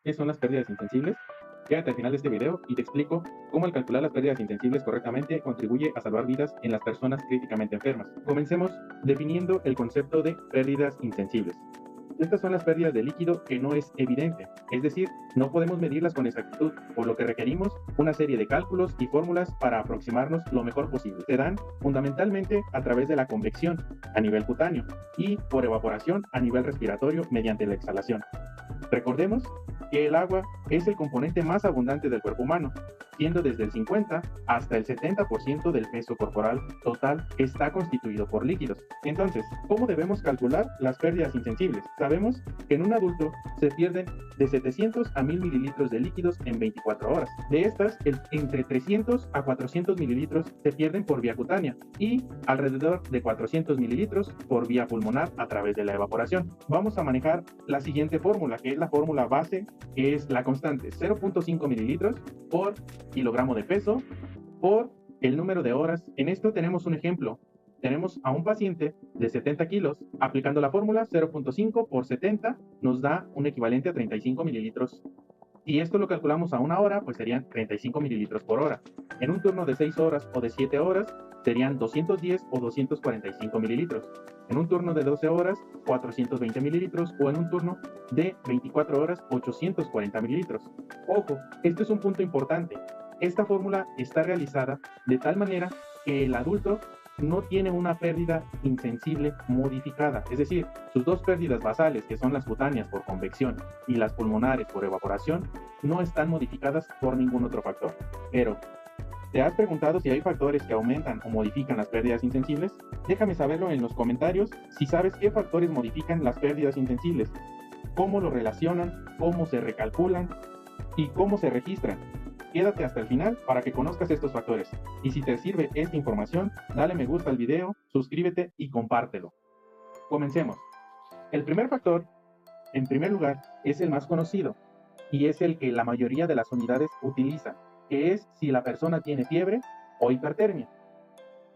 ¿Qué son las pérdidas insensibles? Quédate al final de este video y te explico cómo al calcular las pérdidas insensibles correctamente contribuye a salvar vidas en las personas críticamente enfermas. Comencemos definiendo el concepto de pérdidas insensibles. Estas son las pérdidas de líquido que no es evidente, es decir, no podemos medirlas con exactitud, por lo que requerimos una serie de cálculos y fórmulas para aproximarnos lo mejor posible. Se dan fundamentalmente a través de la convección a nivel cutáneo y por evaporación a nivel respiratorio mediante la exhalación. Recordemos que el agua es el componente más abundante del cuerpo humano, siendo desde el 50 hasta el 70% del peso corporal total está constituido por líquidos. Entonces, ¿cómo debemos calcular las pérdidas insensibles? Sabemos que en un adulto se pierden de 700 a 1000 mililitros de líquidos en 24 horas. De estas, entre 300 a 400 mililitros se pierden por vía cutánea y alrededor de 400 mililitros por vía pulmonar a través de la evaporación. Vamos a manejar la siguiente fórmula, que es la fórmula base, que es la constante 0.5 mililitros por kilogramo de peso por el número de horas. En esto tenemos un ejemplo. Tenemos a un paciente de 70 kilos. Aplicando la fórmula 0.5 por 70 nos da un equivalente a 35 mililitros. Y esto lo calculamos a una hora, pues serían 35 mililitros por hora. En un turno de 6 horas o de 7 horas serían 210 o 245 mililitros. En un turno de 12 horas, 420 mililitros, o en un turno de 24 horas, 840 mililitros. Ojo, este es un punto importante. Esta fórmula está realizada de tal manera que el adulto no tiene una pérdida insensible modificada, es decir, sus dos pérdidas basales, que son las cutáneas por convección y las pulmonares por evaporación, no están modificadas por ningún otro factor. Pero, ¿te has preguntado si hay factores que aumentan o modifican las pérdidas insensibles? Déjame saberlo en los comentarios si sabes qué factores modifican las pérdidas insensibles, cómo lo relacionan, cómo se recalculan y cómo se registran. Quédate hasta el final para que conozcas estos factores. Y si te sirve esta información, dale me gusta al video, suscríbete y compártelo. Comencemos. El primer factor, en primer lugar, es el más conocido y es el que la mayoría de las unidades utilizan, que es si la persona tiene fiebre o hipertermia.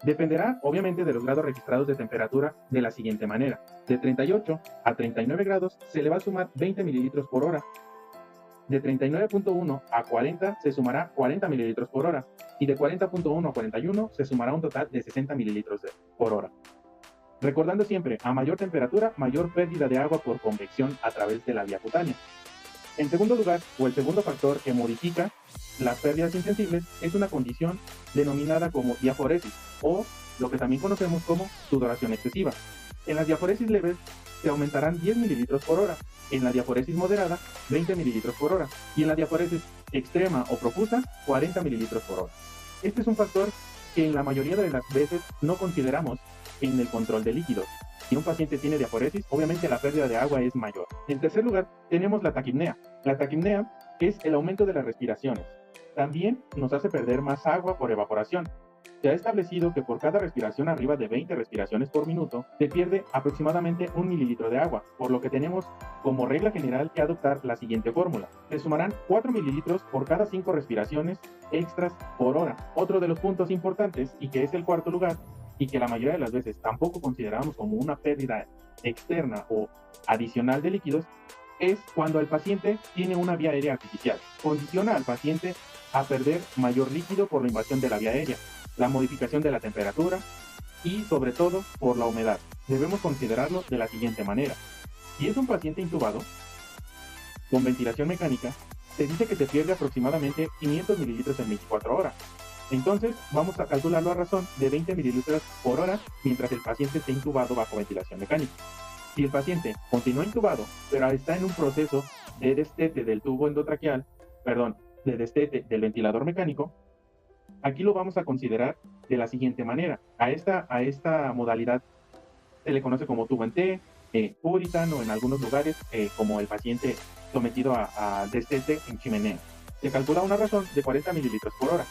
Dependerá, obviamente, de los grados registrados de temperatura de la siguiente manera. De 38 a 39 grados se le va a sumar 20 mililitros por hora. De 39.1 a 40 se sumará 40 mililitros por hora y de 40.1 a 41 se sumará un total de 60 mililitros por hora. Recordando siempre, a mayor temperatura, mayor pérdida de agua por convección a través de la vía cutánea. En segundo lugar, o el segundo factor que modifica las pérdidas insensibles es una condición denominada como diaforesis o lo que también conocemos como sudoración excesiva. En las diaforesis leves se aumentarán 10 mililitros por hora, en la diaforesis moderada 20 mililitros por hora y en la diaforesis extrema o profusa 40 mililitros por hora. Este es un factor que en la mayoría de las veces no consideramos en el control de líquidos. Si un paciente tiene diaforesis, obviamente la pérdida de agua es mayor. En tercer lugar, tenemos la taquipnea. La taquipnea es el aumento de las respiraciones. También nos hace perder más agua por evaporación. Se ha establecido que por cada respiración arriba de 20 respiraciones por minuto, se pierde aproximadamente 1 mililitro de agua, por lo que tenemos como regla general que adoptar la siguiente fórmula. Se sumarán 4 mililitros por cada 5 respiraciones extras por hora. Otro de los puntos importantes, y que es el cuarto lugar, y que la mayoría de las veces tampoco consideramos como una pérdida externa o adicional de líquidos, es cuando el paciente tiene una vía aérea artificial. Condiciona al paciente a perder mayor líquido por la invasión de la vía aérea, la modificación de la temperatura y sobre todo por la humedad. Debemos considerarlo de la siguiente manera. Si es un paciente intubado con ventilación mecánica, se dice que se pierde aproximadamente 500 mililitros en 24 horas. Entonces vamos a calcularlo a razón de 20 mililitros por hora mientras el paciente esté intubado bajo ventilación mecánica. Si el paciente continúa intubado, pero está en un proceso de destete del tubo endotraqueal, de destete del ventilador mecánico, aquí lo vamos a considerar de la siguiente manera. A esta modalidad se le conoce como tubo en T, Puritan o en algunos lugares como el paciente sometido a destete en chimenea. Se calcula una razón de 40 mililitros por hora.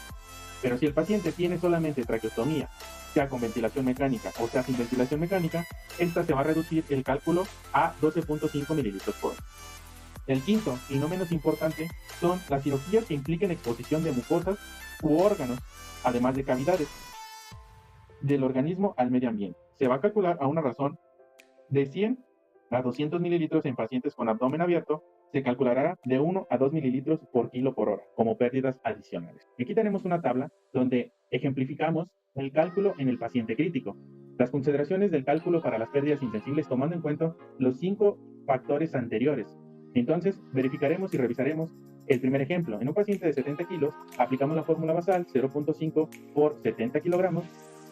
Pero si el paciente tiene solamente traqueostomía, sea con ventilación mecánica o sea sin ventilación mecánica, esta se va a reducir el cálculo a 12.5 mililitros por hora. El quinto, y no menos importante, son las cirugías que impliquen exposición de mucosas u órganos, además de cavidades del organismo al medio ambiente. Se va a calcular a una razón de 100 a 200 mililitros en pacientes con abdomen abierto, se calculará de 1 a 2 mililitros por kilo por hora como pérdidas adicionales. Aquí tenemos una tabla donde ejemplificamos el cálculo en el paciente crítico. Las consideraciones del cálculo para las pérdidas insensibles tomando en cuenta los 5 factores anteriores. Entonces, verificaremos y revisaremos el primer ejemplo. En un paciente de 70 kilos, aplicamos la fórmula basal 0.5 por 70 kilogramos.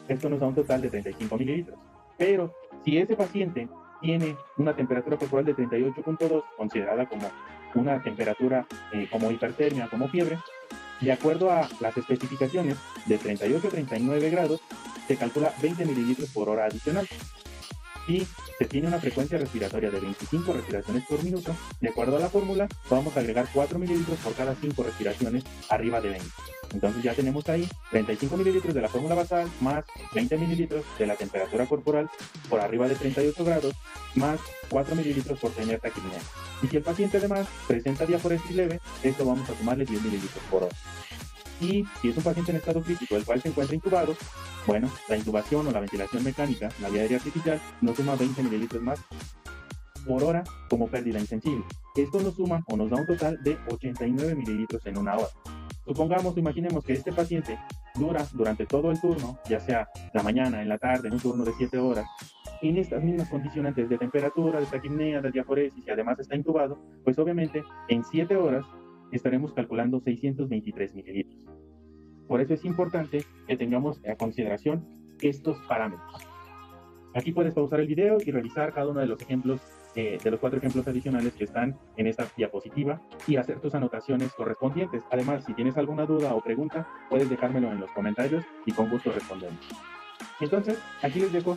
Esto nos da un total de 35 mililitros. Pero si ese paciente tiene una temperatura corporal de 38.2, considerada como una temperatura como hipertermia, como fiebre, de acuerdo a las especificaciones de 38 a 39 grados, se calcula 20 mililitros por hora adicional. Si se tiene una frecuencia respiratoria de 25 respiraciones por minuto, de acuerdo a la fórmula, vamos a agregar 4 mililitros por cada 5 respiraciones arriba de 20. Entonces ya tenemos ahí 35 mililitros de la fórmula basal más 20 mililitros de la temperatura corporal por arriba de 38 grados más 4 mililitros por tener taquipnea. Y si el paciente además presenta diaforesis leve, esto vamos a sumarle 10 mililitros por hora. Y si es un paciente en estado crítico, el cual se encuentra intubado, bueno, la intubación o la ventilación mecánica, la vía aérea artificial, nos suma 20 mililitros más por hora como pérdida insensible. Esto nos suma o nos da un total de 89 mililitros en una hora. Supongamos, imaginemos que este paciente dura durante todo el turno, ya sea la mañana, en la tarde, en un turno de 7 horas, en estas mismas condicionantes de temperatura, de taquipnea, de diaforesis y además está intubado, pues obviamente en 7 horas estaremos calculando 623 mililitros. Por eso es importante que tengamos a consideración estos parámetros. Aquí puedes pausar el video y revisar cada uno de los ejemplos, de los 4 ejemplos adicionales que están en esta diapositiva y hacer tus anotaciones correspondientes. Además, si tienes alguna duda o pregunta, puedes dejármelo en los comentarios y con gusto respondemos. Entonces, aquí les dejo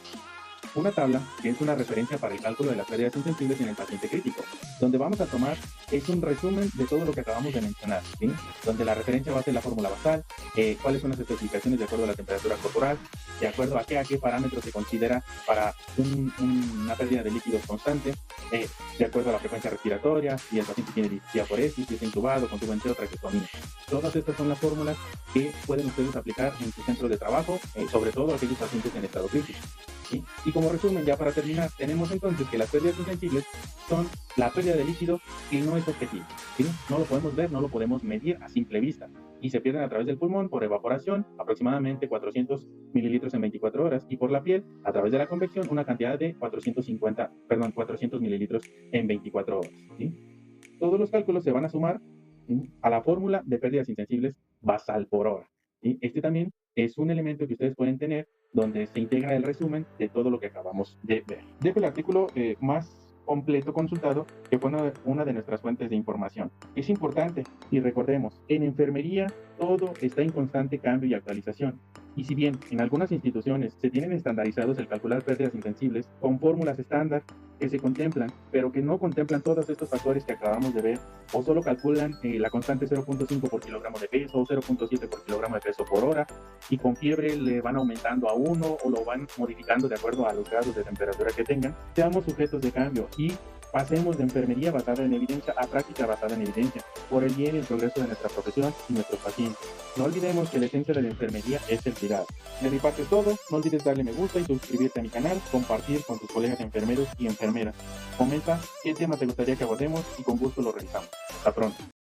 una tabla que es una referencia para el cálculo de las pérdidas insensibles en el paciente crítico, donde vamos a tomar, es un resumen de todo lo que acabamos de mencionar, ¿sí? Donde la referencia va a ser la fórmula basal, cuáles son las especificaciones de acuerdo a la temperatura corporal, de acuerdo a qué parámetros se considera para una pérdida de líquidos constante, de acuerdo a la frecuencia respiratoria, si el paciente tiene diaforesis, si está intubado, con tubo entero, traqueostomía. Todas estas son las fórmulas que pueden ustedes aplicar en su centro de trabajo, sobre todo aquellos pacientes en estado crítico. ¿Sí? Y como resumen, ya para terminar, tenemos entonces que las pérdidas insensibles son la pérdida de líquido que no es objetivo, ¿sí? No lo podemos ver, no lo podemos medir a simple vista y se pierden a través del pulmón por evaporación, aproximadamente 400 mililitros en 24 horas, y por la piel, a través de la convección, una cantidad de 400 mililitros en 24 horas. ¿Sí? Todos los cálculos se van a sumar, ¿sí?, a la fórmula de pérdidas insensibles basal por hora. ¿Sí? Este también es un elemento que ustedes pueden tener donde se integra el resumen de todo lo que acabamos de ver. Dejo el artículo más completo consultado, que fue una de nuestras fuentes de información. Es importante, y recordemos, en enfermería todo está en constante cambio y actualización. Y si bien en algunas instituciones se tienen estandarizados el calcular pérdidas insensibles con fórmulas estándar que se contemplan, pero que no contemplan todos estos factores que acabamos de ver, o solo calculan la constante 0.5 por kilogramo de peso o 0.7 por kilogramo de peso por hora, y con fiebre le van aumentando a 1 o lo van modificando de acuerdo a los grados de temperatura que tengan, seamos sujetos de cambio y pasemos de enfermería basada en evidencia a práctica basada en evidencia, por el bien y el progreso de nuestra profesión y nuestros pacientes. No olvidemos que la esencia de la enfermería es el cuidado. De mi parte es todo, no olvides darle me gusta y suscribirte a mi canal, compartir con tus colegas enfermeros y enfermeras. Comenta qué tema te gustaría que abordemos y con gusto lo realizamos. Hasta pronto.